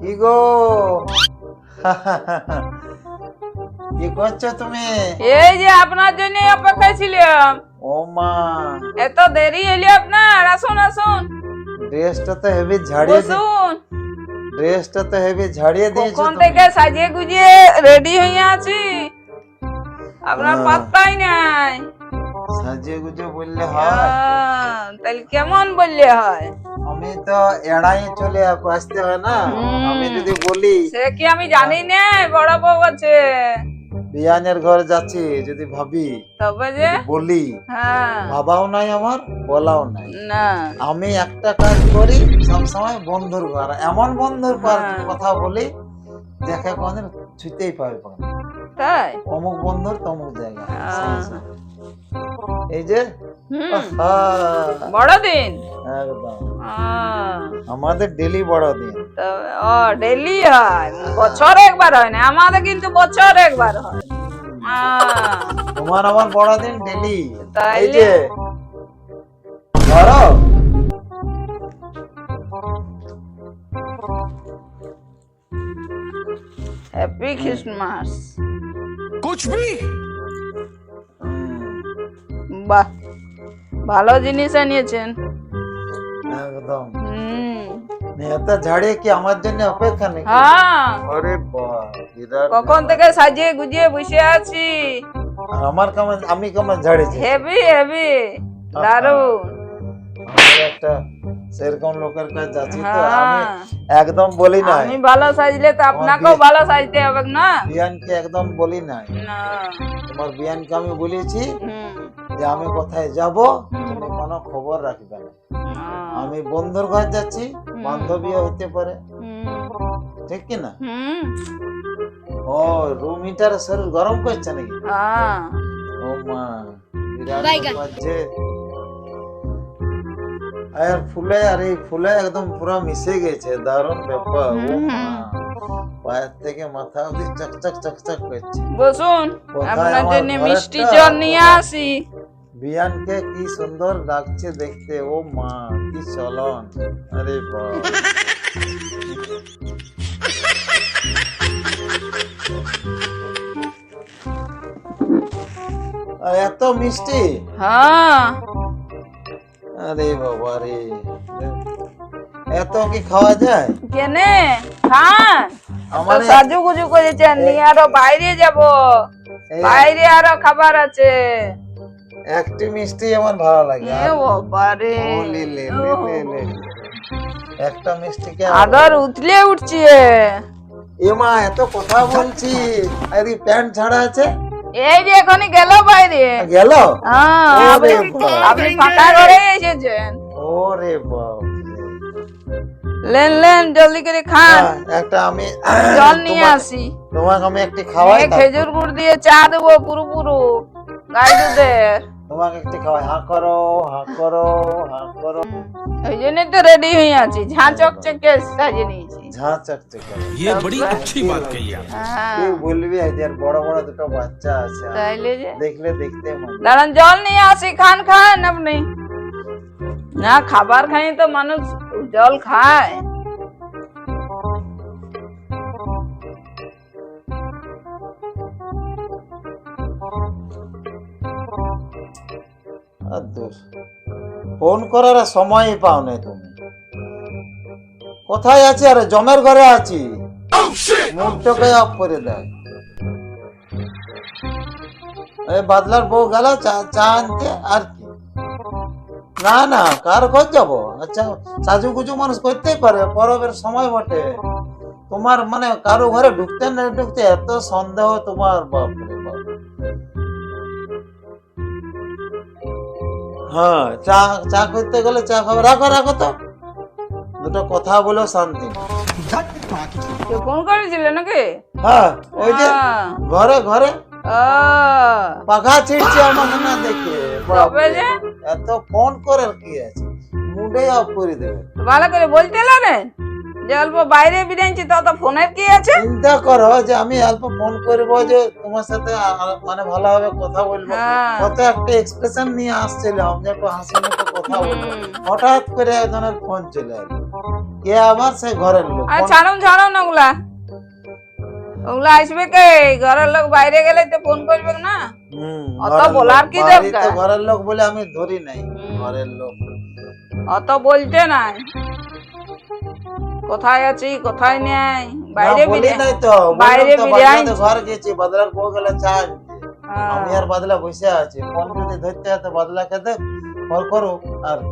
কি গো? কি করছো তুমি? এই যে আপনার জন্য অপেক্ষায় ছিলাম। ও মা, এত দেরি হইলো আপনার? আসুন আসুন, ড্রেসটা তো হেভি ঝাড়িয়ে বসুন। ড্রেসটা তো হেভি ঝাড়িয়ে দিয়েছো কখন তুমি। থেকে সাজিয়ে গুজিয়ে রেডি হয়ে আছি, আপনার পাত্তাই নাই। সাজিয়ে গুজে বললে হয়? তাহলে কেমন বললে হয়? আমি তো এড়াই চলে আসতে হয় না। আমি যদি বলি সে কি আমি জানি না বড় বউ আছে। বিয়ানের ঘরে যাচ্ছি, যদি ভাবি, তবে যে যদি বলি, হ্যাঁ ভাবাও নাই আমার, বলাও নাই। না আমি একটা কাজ করি সবসময়, বন্ধুর ঘর, এমন বন্ধুর কথা বলি দেখে কোনদিন ছুঁতেই পাবে না। তাই অমুক বন্ধুর তমুক জায়গা। আহ, এই যে আহা, বড়দিন একদম আহ, আমাদের ডেলি বড়দিন। ও ডেলি হয়, বছর একবার হয় না, আমাদের কিন্তু বছর একবার হয়। তোমার আমার বড়দিন ডেলি। এই তাইলে যে ধরো, হ্যাপি খ্রিস্টমাস। कुछ भी বাহ, ভালো জিনিস আনিয়েছেন। একদম হুম এত ঝাড়িয়ে কি আমার জন্য অপেক্ষা নাকি? হ্যাঁ, আরে বাহ, বিরাট কখন ব্যাপার। থেকে সাজিয়ে গুজিয়ে বসে আছি। আর আমার কেমন, আমি কেমন ঝাড়িয়েছি? হেভি হেভি, দারুন। আমি একটা সেরকম লোকের কাছে যাচ্ছি তো, আমি হ্যাঁ, একদম বলি নাই। আমি ভালো সাজলে তো আপনাকেও ভালো সাজতে হবে না? বিয়ানকে একদম বলি নাই। না তোমার বিয়ানকে আমি বলেছি হুম, যে আমি কোথায় যাব তুমি কোনো খবর রাখবে না। না, আমি বন্ধুর ঘর যাচ্ছি, বান্ধবীও হতে পারে, হুম, ঠিক কি না? হুম, ও, রুম হিটার শরীর গরম করছে নাকি? হ্যাঁ, ও মা, বিরাট ব্যাপার যে। আর ফুলে, আর এই ফুলে একদম পুরো মিশে গেছে, দারুণ ব্যাপার। ও মা, পায়ের থেকে মাথা অবধি চকচক চকচক করছে। বসুন, কোথায় আপনার আমার জন্য মিষ্টি ঘরেরটা? জল নিয়ে আসি। বিয়ানকে কি সুন্দর লাগছে দেখতে। ও মা, কি চলন! আরে বাবা, আর এত মিষ্টি! হ্যাঁ, আরে বাবা রে, এত কি খাওয়া যায়? কেনে খান? আমার সাজু গুজু করেছেন, নিয়ে আরো বাইরে যাব, বাইরে আরো খাবার আছে। একটি মিষ্টি আমার ভালো লাগে। এ বাবারে, ও লে লে লে লে লে। একটা মিষ্টিকে আদর উতলে উঠছে। এ মা, এত কথা বলছি, আর এই প্যান্ট ছাড়া আছে। এই যে এখনই গেল বাইরে। গেল? হ্যাঁ, ওরে আপনি ফাঁকা করে এসেছেন। ওরে বাপ, লেন লেন জলদি করে খান, একটা আমি জল নিয়ে আসি। তোমাকে আমি একটি খাওয়াই। খেজুর গুড় দিয়ে চা দেবো পুরো পুরো গাই দুধের। তোমাকে একটি খাওয়াই। হাঁ করো, হাঁ করো, হাঁ করো। ওই জন্যই তো রেডি হয়ে আছি, ঝাঁ চকচকে সাজিয়ে নিয়েছি। ঝাঁ চকচকে। ये बड़ी अच्छी बात कही आप। হ্যাঁ, কি বলবি, এদের বড় বড় দুটো বাচ্চা আছে, তাইলে যে দেখলে দেখতে মন। দাঁড়ান জল নিয়ে আসি, খান খান আপনি। না খাবার খাই তো মানুষ জল খায়। আর দোষ, ফোন করার আর সময়ই পাও না তুমি। কোথায় আছি? আরে জমের ঘরে আছি। মুখটাকে অফ করে দেয়। এই বাদলার বউ গেল চা চা আনতে, আর কি? না না, কার ঘর যাবো? আচ্ছা, সাজু গুজু মানুষ করতেই পারে, পরবের সময় বটে। তোমার মানে কারো ঘরে ঢুকতে না ঢুকতে এত সন্দেহ তোমার, বাপরে বাপ। হ্যাঁ, চা চা করতে গেলে চা খাবে। রাখো রাখো তো, দুটো কথা বলেও শান্তি নেই। কেউ ফোন করেছিল নাকি? হ্যাঁ, ওই যে হ্যাঁ। ঘরে ঘরে ও, পাখা ছিড়ছে আমাকে না দেখে। তবে যে এত ফোন করার কি আছে, মুডে অফ করে দেবে। ভালো করে বলতে লাগেন। যে অল্প বাইরে বেরিয়েছি তো ফোনের কি আছে? চিন্তা করো যে আমি অল্প ফোন করবো যে তোমার সাথে মানে ভালোভাবে কথা বলবো, হ্যাঁ। কত একটা এক্সপ্রেশন নিয়ে আসছিলাম যে একটু হাসি মুখে কথা বলবো, হুম। হঠাৎ করে একজনের ফোন চলে এলো, কে আবার সেই ঘরের লোক আর ফোন- ছাড়ুন না ওগুলা, ওগুলা আসবে কে? ঘরের লোক বাইরে গেলে তো ফোন করবে না। হুম, অত ঘরের বলার লোক। কি বাড়িতে দরকার? ঘরের লোক বলে আমি ধরি নাই, হুম। ঘরের লোক। অত বলতে নাই কোথায় আছি কোথায় নেই, না, বাইরে বলি বেরিয়ে নাই তো, বাইরে বললাম তো বেরিয়ে বাদলাতে আইছি। ঘর গেছি, বাদলার বউ গেলে চা আনতে। হ্যাঁ। আমি আর বাদলা বসে আছি, ফোন যদি ধরতে হতো বাদলা খেতে ফোন করুক আর কি।